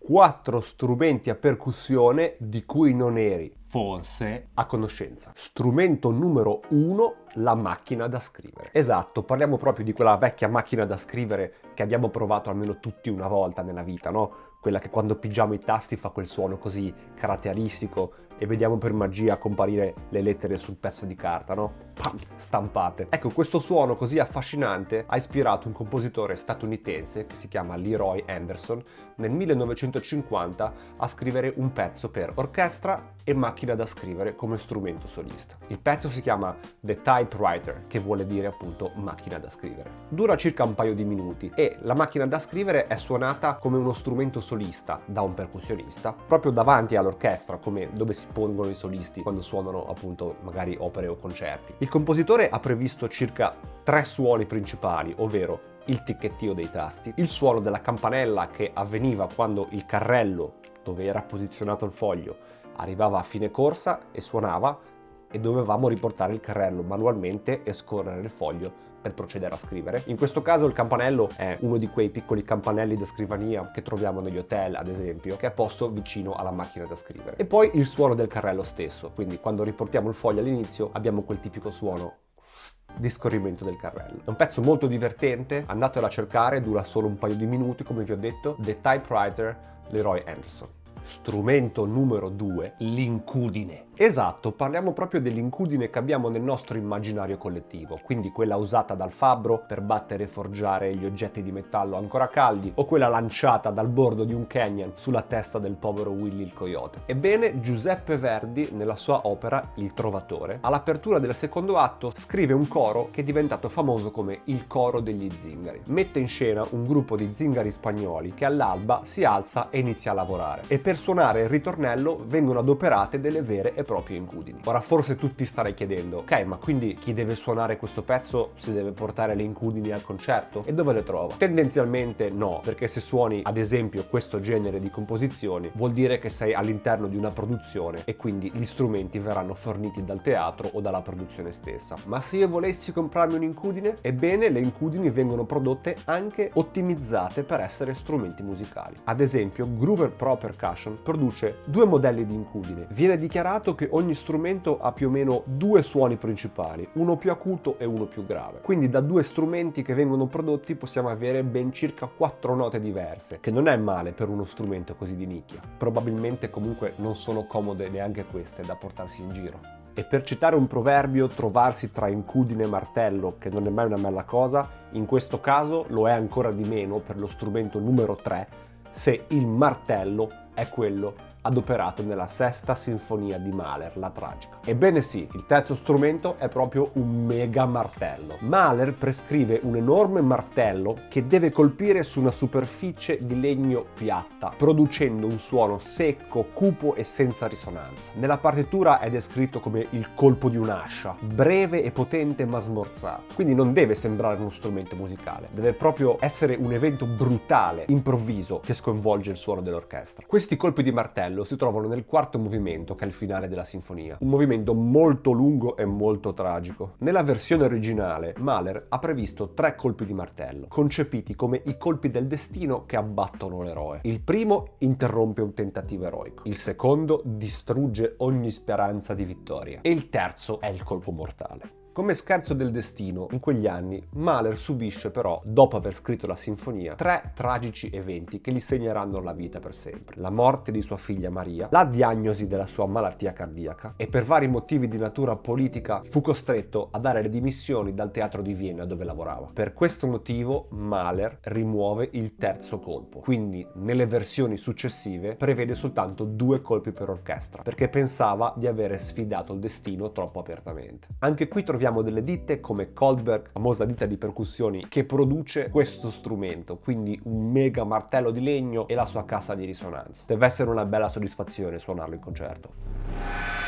4 strumenti a percussione di cui non eri, forse, a conoscenza. Strumento numero 1, la macchina da scrivere. Esatto, parliamo proprio di quella vecchia macchina da scrivere che abbiamo provato almeno tutti una volta nella vita, no? Quella che quando pigiamo i tasti fa quel suono così caratteristico e vediamo per magia comparire le lettere sul pezzo di carta, no? Pam, stampate. Ecco, questo suono così affascinante ha ispirato un compositore statunitense che si chiama Leroy Anderson nel 1950 a scrivere un pezzo per orchestra e macchina da scrivere come strumento solista. Il pezzo si chiama The Typewriter, che vuole dire appunto macchina da scrivere. Dura circa un paio di minuti e la macchina da scrivere è suonata come uno strumento solista da un percussionista, proprio davanti all'orchestra, come dove si pongono i solisti quando suonano appunto magari opere o concerti. Il compositore ha previsto circa 3 suoni principali, ovvero il ticchettio dei tasti, il suono della campanella che avveniva quando il carrello dove era posizionato il foglio arrivava a fine corsa e suonava e dovevamo riportare il carrello manualmente e scorrere il foglio per procedere a scrivere. In questo caso il campanello è uno di quei piccoli campanelli da scrivania che troviamo negli hotel, ad esempio, che è posto vicino alla macchina da scrivere. E poi il suono del carrello stesso, quindi quando riportiamo il foglio all'inizio abbiamo quel tipico suono di scorrimento del carrello. È un pezzo molto divertente, andatelo a cercare, dura solo un paio di minuti, come vi ho detto. The Typewriter, Leroy Anderson. Strumento numero 2, l'incudine. Esatto, parliamo proprio dell'incudine che abbiamo nel nostro immaginario collettivo, quindi quella usata dal fabbro per battere e forgiare gli oggetti di metallo ancora caldi, o quella lanciata dal bordo di un canyon sulla testa del povero Willy il coyote. Ebbene, Giuseppe Verdi, nella sua opera Il Trovatore, all'apertura del secondo atto scrive un coro che è diventato famoso come il coro degli zingari. Mette in scena un gruppo di zingari spagnoli che all'alba si alza e inizia a lavorare, e per suonare il ritornello vengono adoperate delle vere e proprie incudini. Ora forse tutti starei chiedendo, ok, ma quindi chi deve suonare questo pezzo si deve portare le incudini al concerto? E dove le trova? Tendenzialmente no, perché se suoni ad esempio questo genere di composizioni vuol dire che sei all'interno di una produzione e quindi gli strumenti verranno forniti dal teatro o dalla produzione stessa. Ma se io volessi comprarmi un'incudine? Ebbene, le incudini vengono prodotte anche ottimizzate per essere strumenti musicali. Ad esempio, Groover Pro Percussion produce 2 modelli di incudine. Viene dichiarato che ogni strumento ha più o meno 2 suoni principali, uno più acuto e uno più grave. Quindi da 2 strumenti che vengono prodotti possiamo avere ben circa 4 note diverse, che non è male per uno strumento così di nicchia. Probabilmente comunque non sono comode neanche queste da portarsi in giro. E per citare un proverbio, trovarsi tra incudine e martello, che non è mai una bella cosa, in questo caso lo è ancora di meno per lo strumento numero 3, se il martello è quello adoperato nella Sesta Sinfonia di Mahler, la tragica. Ebbene sì, il terzo strumento è proprio un mega martello. Mahler prescrive un enorme martello che deve colpire su una superficie di legno piatta, producendo un suono secco, cupo e senza risonanza. Nella partitura è descritto come il colpo di un'ascia, breve e potente ma smorzato. Quindi non deve sembrare uno strumento musicale, deve proprio essere un evento brutale, improvviso, che sconvolge il suono dell'orchestra. Questi colpi di martello si trovano nel quarto movimento, che è il finale della sinfonia. Un movimento molto lungo e molto tragico. Nella versione originale, Mahler ha previsto 3 colpi di martello, concepiti come i colpi del destino che abbattono l'eroe. Il primo interrompe un tentativo eroico, il secondo distrugge ogni speranza di vittoria e il terzo è il colpo mortale. Come scherzo del destino, in quegli anni, Mahler subisce però, dopo aver scritto la sinfonia, 3 tragici eventi che gli segneranno la vita per sempre. La morte di sua figlia Maria, la diagnosi della sua malattia cardiaca e per vari motivi di natura politica fu costretto a dare le dimissioni dal teatro di Vienna dove lavorava. Per questo motivo Mahler rimuove il terzo colpo, quindi nelle versioni successive prevede soltanto 2 colpi per orchestra, perché pensava di avere sfidato il destino troppo apertamente. Anche qui troviamo delle ditte come Koldberg, famosa ditta di percussioni che produce questo strumento, quindi un mega martello di legno e la sua cassa di risonanza. Deve essere una bella soddisfazione suonarlo in concerto.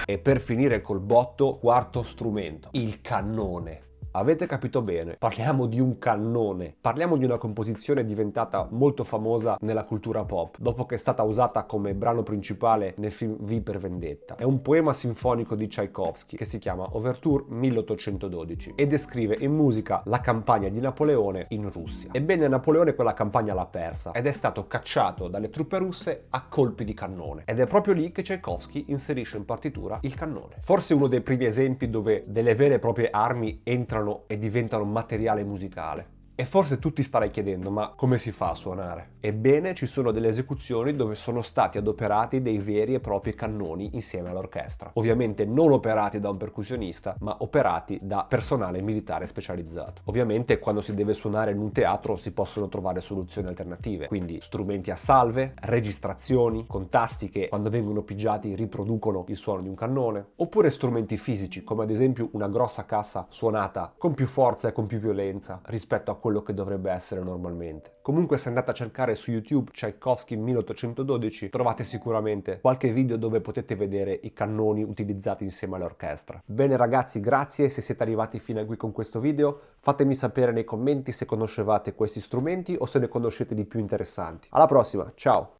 E per finire col botto, quarto strumento, il cannone. Avete capito bene, parliamo di un cannone, parliamo di una composizione diventata molto famosa nella cultura pop, dopo che è stata usata come brano principale nel film V per Vendetta. È un poema sinfonico di Tchaikovsky che si chiama Overture 1812 e descrive in musica la campagna di Napoleone in Russia. Ebbene, Napoleone quella campagna l'ha persa ed è stato cacciato dalle truppe russe a colpi di cannone. Ed è proprio lì che Tchaikovsky inserisce in partitura il cannone. Forse uno dei primi esempi dove delle vere e proprie armi entrano e diventano materiale musicale. E forse tu ti starai chiedendo, ma come si fa a suonare? Ebbene, ci sono delle esecuzioni dove sono stati adoperati dei veri e propri cannoni insieme all'orchestra. Ovviamente non operati da un percussionista, ma operati da personale militare specializzato. Ovviamente quando si deve suonare in un teatro si possono trovare soluzioni alternative, quindi strumenti a salve, registrazioni, con tasti che quando vengono pigiati riproducono il suono di un cannone, oppure strumenti fisici, come ad esempio una grossa cassa suonata con più forza e con più violenza rispetto a quello che dovrebbe essere normalmente. Comunque, se andate a cercare su YouTube Tchaikovsky 1812 trovate sicuramente qualche video dove potete vedere i cannoni utilizzati insieme all'orchestra. Bene ragazzi, grazie se siete arrivati fino a qui con questo video. Fatemi sapere nei commenti se conoscevate questi strumenti o se ne conoscete di più interessanti. Alla prossima, ciao!